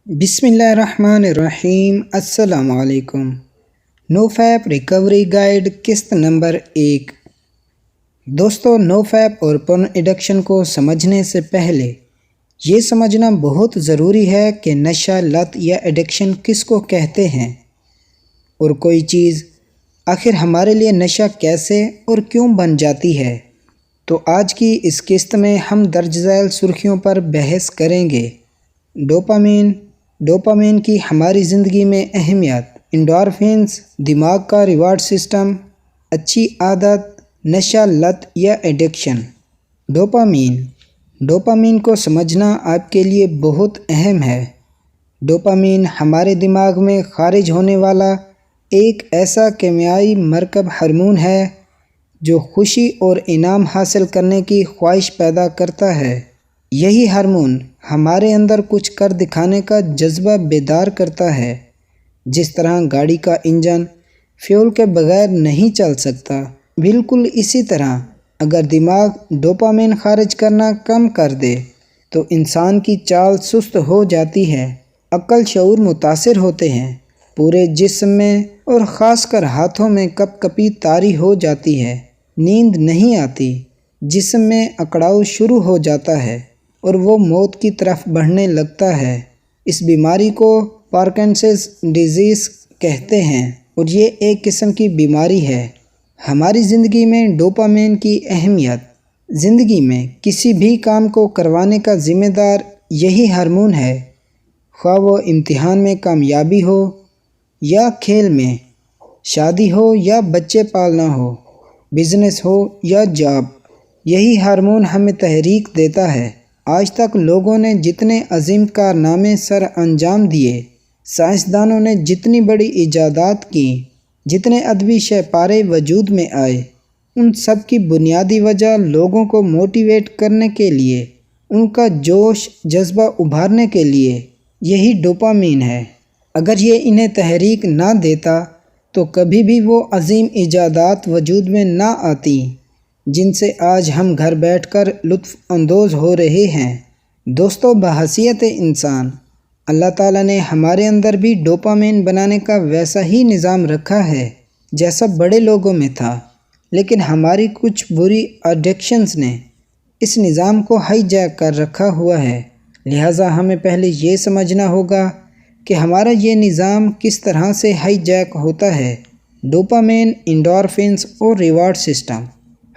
بسم اللہ الرحمن الرحیم۔ السلام علیکم۔ نو فیپ ریکوری گائیڈ قسط نمبر 1۔ دوستو، نو فیپ اور پورن ایڈکشن کو سمجھنے سے پہلے یہ سمجھنا بہت ضروری ہے کہ نشہ، لت یا ایڈکشن کس کو کہتے ہیں اور کوئی چیز آخر ہمارے لیے نشہ کیسے اور کیوں بن جاتی ہے۔ تو آج کی اس قسط میں ہم درج ذیل سرخیوں پر بحث کریں گے۔ ڈوپامین کی ہماری زندگی میں اہمیت، انڈورفینز، دماغ کا ریوارڈ سسٹم، اچھی عادت، نشہ، لت یا ایڈکشن۔ ڈوپامین کو سمجھنا آپ کے لیے بہت اہم ہے۔ ڈوپامین ہمارے دماغ میں خارج ہونے والا ایک ایسا کیمیائی مرکب ہارمون ہے جو خوشی اور انعام حاصل کرنے کی خواہش پیدا کرتا ہے۔ یہی ہارمون ہمارے اندر کچھ کر دکھانے کا جذبہ بیدار کرتا ہے۔ جس طرح گاڑی کا انجن فیول کے بغیر نہیں چل سکتا، بالکل اسی طرح اگر دماغ ڈوپامین خارج کرنا کم کر دے تو انسان کی چال سست ہو جاتی ہے، عقل شعور متاثر ہوتے ہیں، پورے جسم میں اور خاص کر ہاتھوں میں کپ کپی طاری ہو جاتی ہے، نیند نہیں آتی، جسم میں اکڑاؤ شروع ہو جاتا ہے اور وہ موت کی طرف بڑھنے لگتا ہے۔ اس بیماری کو پارکنسنز ڈیزیز کہتے ہیں اور یہ ایک قسم کی بیماری ہے۔ ہماری زندگی میں ڈوپامین کی اہمیت۔ زندگی میں کسی بھی کام کو کروانے کا ذمہ دار یہی ہارمون ہے، خواہ وہ امتحان میں کامیابی ہو یا کھیل میں، شادی ہو یا بچے پالنا ہو، بزنس ہو یا جاب۔ یہی ہارمون ہمیں تحریک دیتا ہے۔ آج تک لوگوں نے جتنے عظیم کارنامے سر انجام دیے، سائنسدانوں نے جتنی بڑی ایجادات کیں، جتنے ادبی شہپارے وجود میں آئے، ان سب کی بنیادی وجہ لوگوں کو موٹیویٹ کرنے کے لیے، ان کا جوش جذبہ ابھارنے کے لیے یہی ڈوپامین ہے۔ اگر یہ انہیں تحریک نہ دیتا تو کبھی بھی وہ عظیم ایجادات وجود میں نہ آتی جن سے آج ہم گھر بیٹھ کر لطف اندوز ہو رہے ہیں۔ دوستو، بحیثیت انسان، اللہ تعالیٰ نے ہمارے اندر بھی ڈوپامین بنانے کا ویسا ہی نظام رکھا ہے جیسا بڑے لوگوں میں تھا، لیکن ہماری کچھ بری ایڈکشنز نے اس نظام کو ہائی جیک کر رکھا ہوا ہے۔ لہٰذا ہمیں پہلے یہ سمجھنا ہوگا کہ ہمارا یہ نظام کس طرح سے ہائی جیک ہوتا ہے۔ ڈوپامین، انڈورفینز اور ریوارڈ سسٹم۔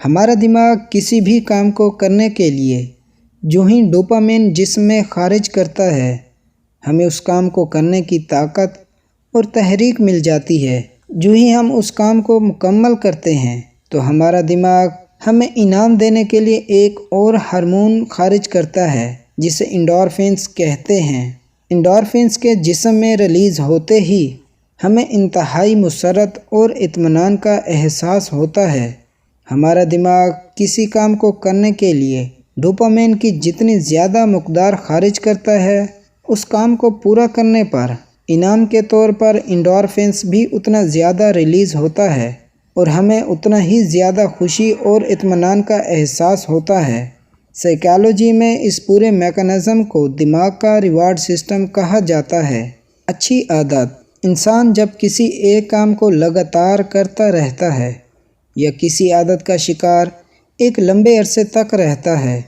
ہمارا دماغ کسی بھی کام کو کرنے کے لیے جو ہی ڈوپامین جسم میں خارج کرتا ہے، ہمیں اس کام کو کرنے کی طاقت اور تحریک مل جاتی ہے۔ جو ہی ہم اس کام کو مکمل کرتے ہیں تو ہمارا دماغ ہمیں انعام دینے کے لیے ایک اور ہارمون خارج کرتا ہے جسے انڈورفینز کہتے ہیں۔ انڈورفینز کے جسم میں ریلیز ہوتے ہی ہمیں انتہائی مسرت اور اطمینان کا احساس ہوتا ہے۔ ہمارا دماغ کسی کام کو کرنے کے لیے ڈوپامین کی جتنی زیادہ مقدار خارج کرتا ہے، اس کام کو پورا کرنے پر انعام کے طور پر انڈورفینز بھی اتنا زیادہ ریلیز ہوتا ہے اور ہمیں اتنا ہی زیادہ خوشی اور اطمینان کا احساس ہوتا ہے۔ سائیکالوجی میں اس پورے میکانزم کو دماغ کا ریوارڈ سسٹم کہا جاتا ہے۔ اچھی عادت۔ انسان جب کسی ایک کام کو لگاتار کرتا رہتا ہے یا کسی عادت کا شکار ایک لمبے عرصے تک رہتا ہے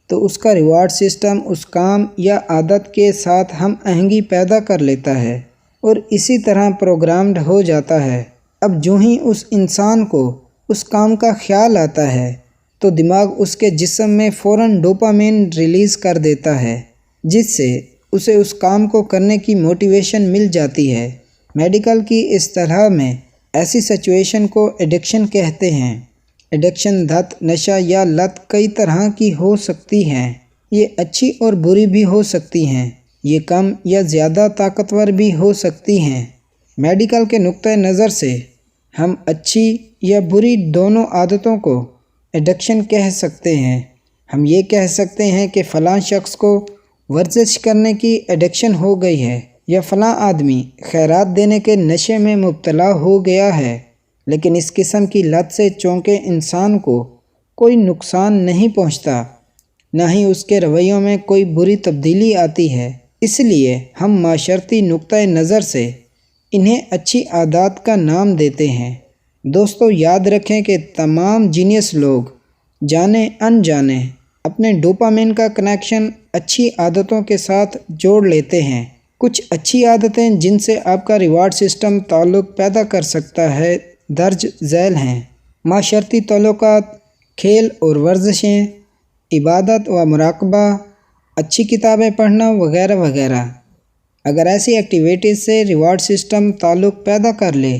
تو اس کا ریوارڈ سسٹم اس کام یا عادت کے ساتھ ہم آہنگی پیدا کر لیتا ہے اور اسی طرح پروگرامڈ ہو جاتا ہے۔ اب جو ہی اس انسان کو اس کام کا خیال آتا ہے تو دماغ اس کے جسم میں فوراً ڈوپامین ریلیز کر دیتا ہے، جس سے اسے اس کام کو کرنے کی موٹیویشن مل جاتی ہے۔ میڈیکل کی اصطلاح میں ایسی سچویشن کو ایڈکشن کہتے ہیں۔ ایڈکشن دھت، نشہ یا لت کئی طرح کی ہو سکتی ہیں۔ یہ اچھی اور بری بھی ہو سکتی ہیں، یہ کم یا زیادہ طاقتور بھی ہو سکتی ہیں۔ میڈیکل کے نقطہ نظر سے ہم اچھی یا بری دونوں عادتوں کو ایڈکشن کہہ سکتے ہیں۔ ہم یہ کہہ سکتے ہیں کہ فلاں شخص کو ورزش کرنے کی ایڈکشن ہو گئی ہے یا فلاں آدمی خیرات دینے کے نشے میں مبتلا ہو گیا ہے، لیکن اس قسم کی لت سے چونکہ انسان کو کوئی نقصان نہیں پہنچتا، نہ ہی اس کے رویوں میں کوئی بری تبدیلی آتی ہے، اس لیے ہم معاشرتی نقطۂ نظر سے انہیں اچھی عادات کا نام دیتے ہیں۔ دوستو یاد رکھیں کہ تمام جینیس لوگ جانے انجانے اپنے ڈوپامین کا کنیکشن اچھی عادتوں کے ساتھ جوڑ لیتے ہیں۔ کچھ اچھی عادتیں جن سے آپ کا ریوارڈ سسٹم تعلق پیدا کر سکتا ہے درج ذیل ہیں: معاشرتی تعلقات، کھیل اور ورزشیں، عبادت و مراقبہ، اچھی کتابیں پڑھنا وغیرہ وغیرہ۔ اگر ایسی ایکٹیویٹیز سے ریوارڈ سسٹم تعلق پیدا کر لے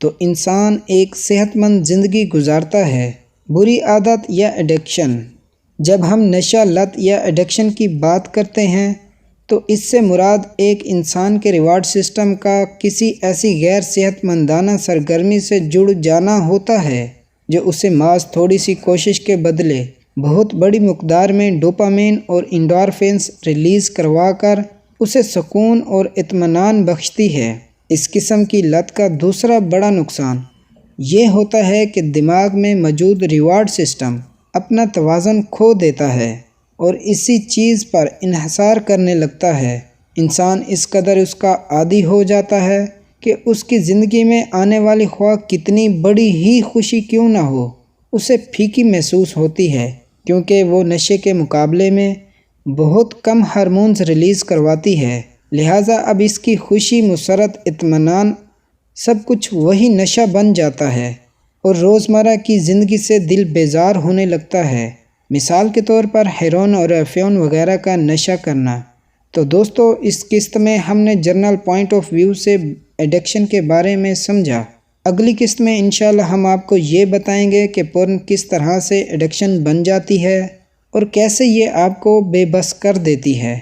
تو انسان ایک صحت مند زندگی گزارتا ہے۔ بری عادت یا ایڈکشن: جب ہم نشہ، لت یا ایڈکشن کی بات کرتے ہیں تو اس سے مراد ایک انسان کے ریوارڈ سسٹم کا کسی ایسی غیر صحت مندانہ سرگرمی سے جڑ جانا ہوتا ہے جو اسے محض تھوڑی سی کوشش کے بدلے بہت بڑی مقدار میں ڈوپامین اور انڈورفنس ریلیز کروا کر اسے سکون اور اطمینان بخشتی ہے۔ اس قسم کی لت کا دوسرا بڑا نقصان یہ ہوتا ہے کہ دماغ میں موجود ریوارڈ سسٹم اپنا توازن کھو دیتا ہے اور اسی چیز پر انحصار کرنے لگتا ہے۔ انسان اس قدر اس کا عادی ہو جاتا ہے کہ اس کی زندگی میں آنے والی خواہ کتنی بڑی ہی خوشی کیوں نہ ہو، اسے پھیکی محسوس ہوتی ہے، کیونکہ وہ نشے کے مقابلے میں بہت کم ہارمونز ریلیز کرواتی ہے۔ لہٰذا اب اس کی خوشی، مسرت، اطمینان سب کچھ وہی نشہ بن جاتا ہے اور روزمرہ کی زندگی سے دل بیزار ہونے لگتا ہے۔ مثال کے طور پر ہیروئن اور افیون وغیرہ کا نشہ کرنا۔ تو دوستو اس قسط میں ہم نے جنرل پوائنٹ آف ویو سے ایڈکشن کے بارے میں سمجھا۔ اگلی قسط میں انشاءاللہ ہم آپ کو یہ بتائیں گے کہ پورن کس طرح سے ایڈکشن بن جاتی ہے اور کیسے یہ آپ کو بے بس کر دیتی ہے۔